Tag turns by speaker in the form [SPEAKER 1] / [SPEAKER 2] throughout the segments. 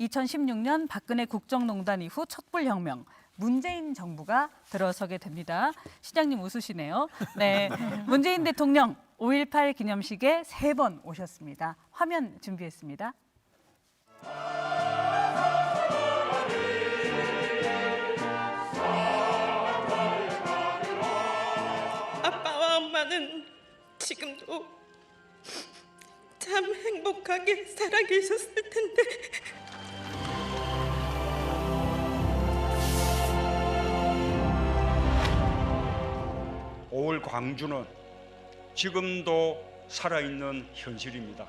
[SPEAKER 1] 2016년 박근혜 국정농단 이후 촛불혁명, 문재인 정부가 들어서게 됩니다. 시장님 웃으시네요. 네, 문재인 대통령 5.18 기념식에 3번 오셨습니다. 화면 준비했습니다.
[SPEAKER 2] 아빠와 엄마는 지금도 참 행복하게 살아계셨을 텐데
[SPEAKER 3] 올 광주는 지금도 살아있는 현실입니다.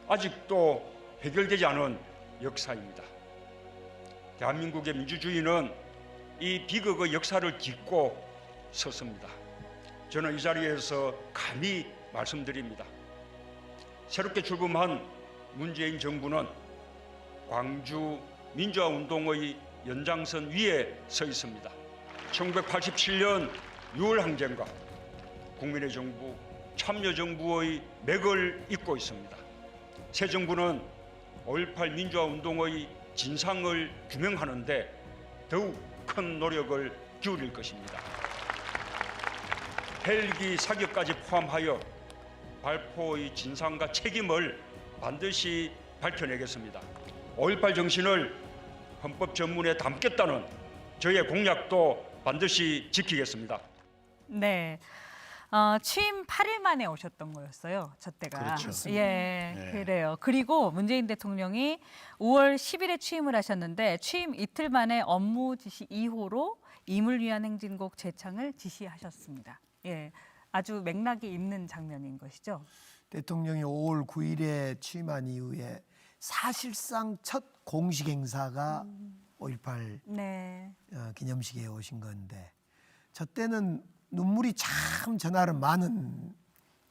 [SPEAKER 3] 아직도 해결되지 않은 역사입니다. 대한민국의 민주주의는 이 비극의 역사를 딛고 섰습니다. 저는 이 자리에서 감히 말씀드립니다. 새롭게 출범한 문재인 정부는 광주 민주화 운동의 연장선 위에 서 있습니다. 1987년 6월 항쟁과 국민의 정부, 참여정부의 맥을 잇고 있습니다. 새 정부는 5.18 민주화 운동의 진상을 규명하는 데 더욱 큰 노력을 기울일 것입니다. 헬기 사격까지 포함하여 발포의 진상과 책임을 반드시 밝혀내겠습니다. 5.18 정신을 헌법 전문에 담겠다는 저의 공약도 반드시 지키겠습니다.
[SPEAKER 1] 네, 취임 8일 만에 오셨던 거였어요. 저 때가.
[SPEAKER 4] 그렇죠.
[SPEAKER 1] 예,
[SPEAKER 4] 네.
[SPEAKER 1] 그래요. 그리고 문재인 대통령이 5월 10일에 취임을 하셨는데 취임 이틀 만에 업무 지시 2호로 임을 위한 행진곡 제창을 지시하셨습니다. 예, 아주 맥락이 있는 장면인 것이죠.
[SPEAKER 4] 대통령이 5월 9일에 취임한 이후에 사실상 첫 공식 행사가 5.18
[SPEAKER 1] 네,
[SPEAKER 4] 기념식에 오신 건데 저 때는 눈물이 참 전날은 많은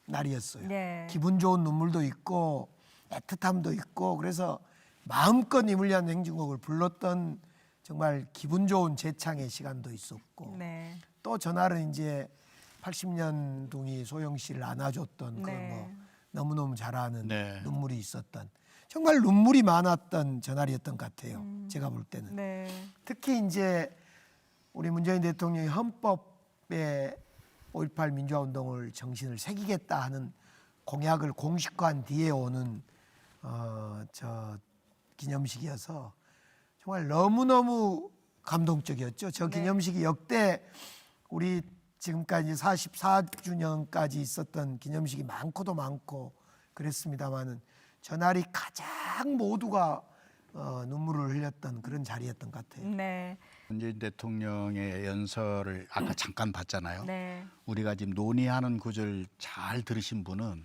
[SPEAKER 4] 날이었어요.
[SPEAKER 1] 네.
[SPEAKER 4] 기분 좋은 눈물도 있고 애틋함도 있고 그래서 마음껏 임을 위한 행진곡을 불렀던 정말 기분 좋은 재창의 시간도 있었고
[SPEAKER 1] 네,
[SPEAKER 4] 또 전날은 이제 80년둥이 소영 씨를 안아줬던 그
[SPEAKER 1] 네.
[SPEAKER 4] 뭐 너무너무 잘하는
[SPEAKER 5] 네.
[SPEAKER 4] 눈물이 있었던 정말 눈물이 많았던 전날이었던 것 같아요. 제가 볼 때는.
[SPEAKER 1] 네,
[SPEAKER 4] 특히 이제 우리 문재인 대통령이 헌법에 5.18 민주화 운동을 정신을 새기겠다 하는 공약을 공식화한 뒤에 오는 저 기념식이어서 정말 너무너무 감동적이었죠. 저
[SPEAKER 1] 네.
[SPEAKER 4] 기념식이 역대 우리 지금까지 44주년까지 있었던 기념식이 많고도 많고 그랬습니다마는 저날이 가장 모두가 눈물을 흘렸던 그런 자리였던 것 같아요.
[SPEAKER 1] 네,
[SPEAKER 5] 문재인 대통령의 연설을 아까 잠깐 봤잖아요.
[SPEAKER 1] 네,
[SPEAKER 5] 우리가 지금 논의하는 구절 잘 들으신 분은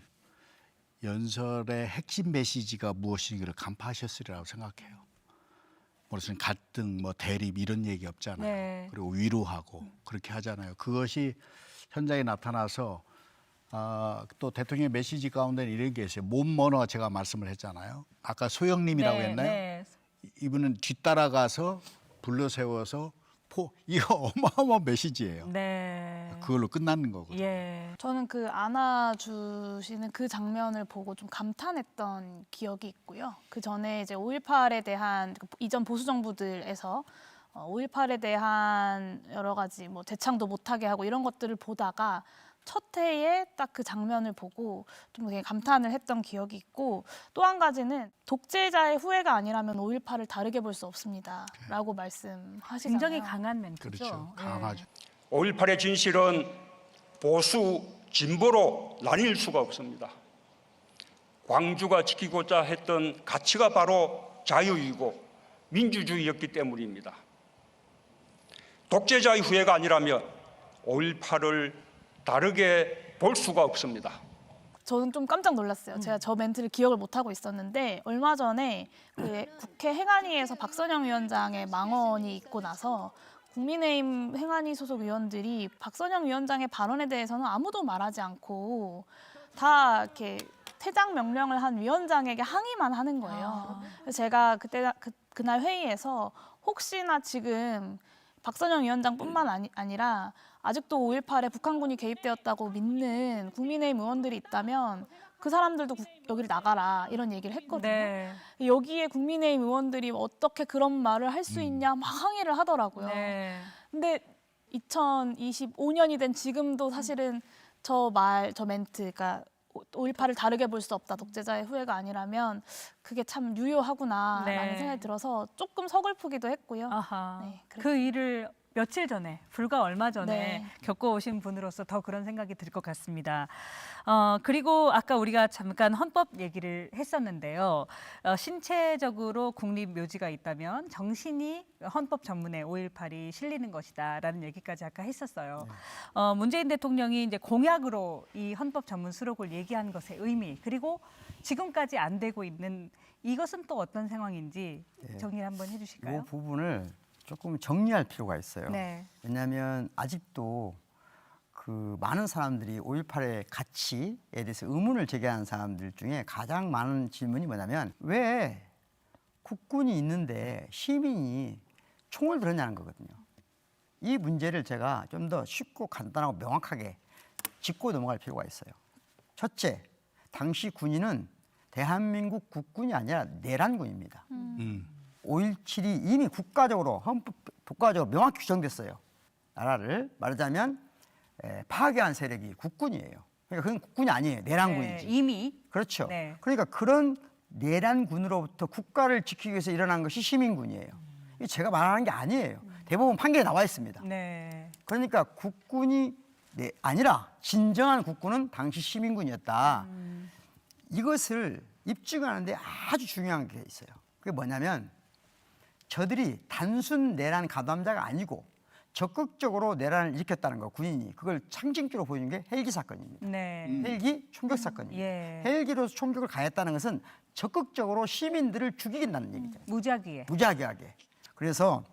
[SPEAKER 5] 연설의 핵심 메시지가 무엇인지를 간파하셨으리라고 생각해요. 무슨 갈등, 뭐 대립 이런 얘기 없잖아요.
[SPEAKER 1] 네.
[SPEAKER 5] 그리고 위로하고 그렇게 하잖아요. 그것이 현장에 나타나서 또 대통령의 메시지 가운데는 이런 게 있어요. 몸 언어 제가 말씀을 했잖아요. 아까 소영님이라고
[SPEAKER 1] 네,
[SPEAKER 5] 했나요?
[SPEAKER 1] 네.
[SPEAKER 5] 이분은 뒤따라가서 불러 세워서 이거 어마어마한 메시지예요.
[SPEAKER 1] 네.
[SPEAKER 5] 그걸로 끝나는 거거든요.
[SPEAKER 1] 예.
[SPEAKER 6] 저는 그 안아주시는 그 장면을 보고 좀 감탄했던 기억이 있고요. 그 전에 이제 5.18에 대한 이전 보수 정부들에서 5.18에 대한 여러 가지 뭐 재창도 못하게 하고 이런 것들을 보다가 첫 해에 딱 그 장면을 보고 좀 되게 감탄을 했던 기억이 있고 또 한 가지는 독재자의 후회가 아니라면 5.18을 다르게 볼 수 없습니다라고 말씀하시잖아요.
[SPEAKER 1] 굉장히 강한 멘트죠.
[SPEAKER 5] 그렇죠.
[SPEAKER 1] 예.
[SPEAKER 5] 강하죠.
[SPEAKER 3] 5.18의 진실은 보수, 진보로 나뉠 수가 없습니다. 광주가 지키고자 했던 가치가 바로 자유이고 민주주의였기 때문입니다. 독재자의 후회가 아니라면 5.18을 다르게 볼 수가 없습니다.
[SPEAKER 6] 저는 좀 깜짝 놀랐어요. 제가 저 멘트를 기억을 못 하고 있었는데 얼마 전에 그 국회 행안위에서 박선영 위원장의 망언이 있고 나서 국민의힘 행안위 소속 의원들이 박선영 위원장의 발언에 대해서는 아무도 말하지 않고 다 이렇게 퇴장 명령을 한 위원장에게 항의만 하는 거예요. 그래서 제가 그날 회의에서 혹시나 지금 박선영 위원장뿐만 아니라 아직도 5.18에 북한군이 개입되었다고 믿는 국민의힘 의원들이 있다면 그 사람들도 여기를 나가라 이런 얘기를 했거든요.
[SPEAKER 1] 네.
[SPEAKER 6] 여기에 국민의힘 의원들이 어떻게 그런 말을 할 수 있냐 막 항의를 하더라고요.
[SPEAKER 1] 네.
[SPEAKER 6] 근데 2025년이 된 지금도 사실은 저 멘트, 그러니까 5.18을 다르게 볼 수 없다, 독재자의 후회가 아니라면 그게 참 유효하구나라는
[SPEAKER 1] 네.
[SPEAKER 6] 생각이 들어서 조금 서글프기도 했고요.
[SPEAKER 1] 아하.
[SPEAKER 6] 네,
[SPEAKER 1] 그 일을 며칠 전에, 불과 얼마 전에
[SPEAKER 6] 네.
[SPEAKER 1] 겪어오신 분으로서 더 그런 생각이 들 것 같습니다. 그리고 아까 우리가 잠깐 헌법 얘기를 했었는데요. 신체적으로 국립묘지가 있다면 정신이 헌법 전문에 5.18이 실리는 것이다라는 얘기까지 아까 했었어요. 문재인 대통령이 이제 공약으로 이 헌법 전문 수록을 얘기한 것의 의미, 그리고 지금까지 안 되고 있는 이것은 또 어떤 상황인지 정리를 한번
[SPEAKER 7] 이
[SPEAKER 1] 해주실까요?
[SPEAKER 7] 부분을 조금 정리할 필요가 있어요.
[SPEAKER 1] 네.
[SPEAKER 7] 왜냐하면 아직도 그 많은 사람들이 5.18의 가치에 대해서 의문을 제기하는 사람들 중에 가장 많은 질문이 뭐냐면 왜 국군이 있는데 시민이 총을 들었냐는 거거든요. 이 문제를 제가 좀 더 쉽고 간단하고 명확하게 짚고 넘어갈 필요가 있어요. 첫째, 당시 군인은 대한민국 국군이 아니라 내란군입니다. 5.17이 이미 국가적으로 명확히 규정됐어요. 나라를 말하자면 파괴한 세력이 국군이에요. 그러니까 그건 국군이 아니에요. 내란군이지.
[SPEAKER 1] 네, 이미.
[SPEAKER 7] 그렇죠.
[SPEAKER 1] 네.
[SPEAKER 7] 그러니까 그런 내란군으로부터 국가를 지키기 위해서 일어난 것이 시민군이에요. 이게 제가 말하는 게 아니에요. 대부분 판결에 나와 있습니다.
[SPEAKER 1] 네.
[SPEAKER 7] 그러니까 국군이 아니라 진정한 국군은 당시 시민군이었다. 이것을 입증하는데 아주 중요한 게 있어요. 그게 뭐냐면 저들이 단순 내란 가담자가 아니고 적극적으로 내란을 일으켰다는 거, 군인이 그걸 상징적으로 보여준 게 헬기 사건입니다.
[SPEAKER 1] 네.
[SPEAKER 7] 헬기 총격 사건입니다.
[SPEAKER 1] 예.
[SPEAKER 7] 헬기로서 총격을 가했다는 것은 적극적으로 시민들을 죽이겠다는 얘기죠.
[SPEAKER 1] 무작위에.
[SPEAKER 7] 무작위하게. 그래서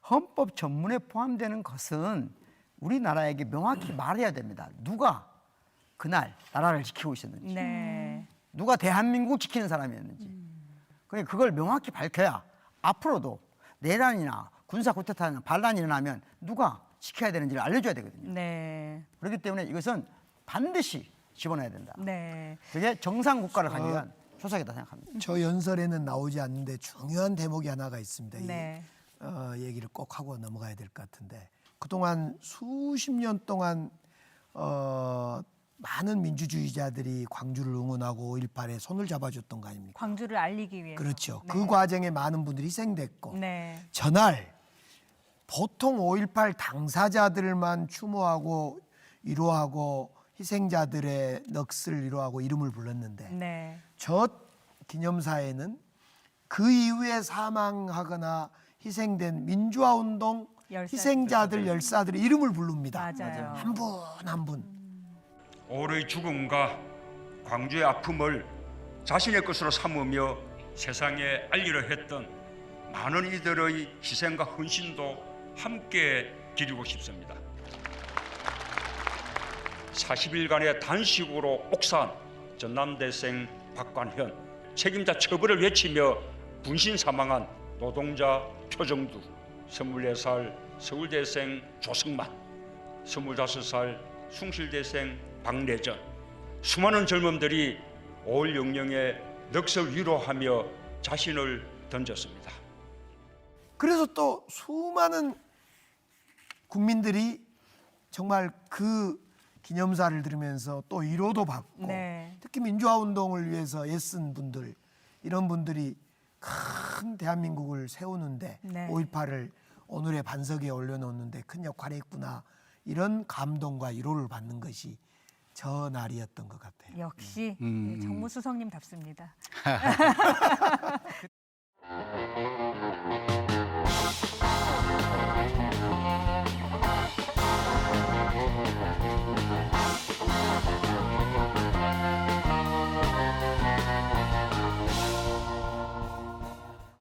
[SPEAKER 7] 헌법 전문에 포함되는 것은 우리나라에게 명확히 말해야 됩니다. 누가 그날 나라를 지키고 있었는지,
[SPEAKER 1] 네.
[SPEAKER 7] 누가 대한민국을 지키는 사람이었는지. 그러니까 그걸 명확히 밝혀야 앞으로도 내란이나 군사 쿠데타나 반란이 일어나면 누가 지켜야 되는지를 알려줘야 되거든요.
[SPEAKER 1] 네.
[SPEAKER 7] 그렇기 때문에 이것은 반드시 집어넣어야 된다.
[SPEAKER 1] 네.
[SPEAKER 7] 그게 정상 국가를 가기 위한 초석이다 생각합니다.
[SPEAKER 4] 저 연설에는 나오지 않는데 중요한 대목이 하나가 있습니다.
[SPEAKER 1] 네.
[SPEAKER 4] 이 얘기를 꼭 하고 넘어가야 될 것 같은데 그동안 수십 년 동안 많은 민주주의자들이 광주를 응원하고 5.18에 손을 잡아줬던 거 아닙니까?
[SPEAKER 1] 광주를 알리기 위해서.
[SPEAKER 4] 그렇죠.
[SPEAKER 1] 네.
[SPEAKER 4] 그 과정에 많은 분들이 희생됐고
[SPEAKER 1] 네.
[SPEAKER 4] 전날 보통 5.18 당사자들만 추모하고 위로하고 희생자들의 넋을 위로하고 이름을 불렀는데
[SPEAKER 1] 네.
[SPEAKER 4] 저 기념사에는 그 이후에 사망하거나 희생된 민주화운동
[SPEAKER 1] 열사.
[SPEAKER 4] 희생자들 열사들의 이름을 부릅니다.
[SPEAKER 1] 맞아요.
[SPEAKER 4] 한 분 한 분.
[SPEAKER 3] 올의 죽음과 광주의 아픔을 자신의 것으로 삼으며 세상에 알리려 했던 많은 이들의 희생과 헌신도 함께 기리고 싶습니다. 40일간의 단식으로 옥사한 전남대생 박관현, 책임자 처벌을 외치며 분신 사망한 노동자 표정두, 24살 서울대생 조승만, 25살 숭실대생 박래전, 수많은 젊음들이 5.18 영령의 넋을 위로하며 자신을 던졌습니다.
[SPEAKER 4] 그래서 또 수많은 국민들이 정말 그 기념사를 들으면서 또 위로도 받고
[SPEAKER 1] 네.
[SPEAKER 4] 특히 민주화 운동을 위해서 애쓴 분들 이런 분들이 큰 대한민국을 세우는데
[SPEAKER 1] 네.
[SPEAKER 4] 5.18을 오늘의 반석에 올려놓는데 큰 역할을 했구나 이런 감동과 위로를 받는 것이 저 날이었던 것 같아요.
[SPEAKER 1] 역시 정무수석님답습니다.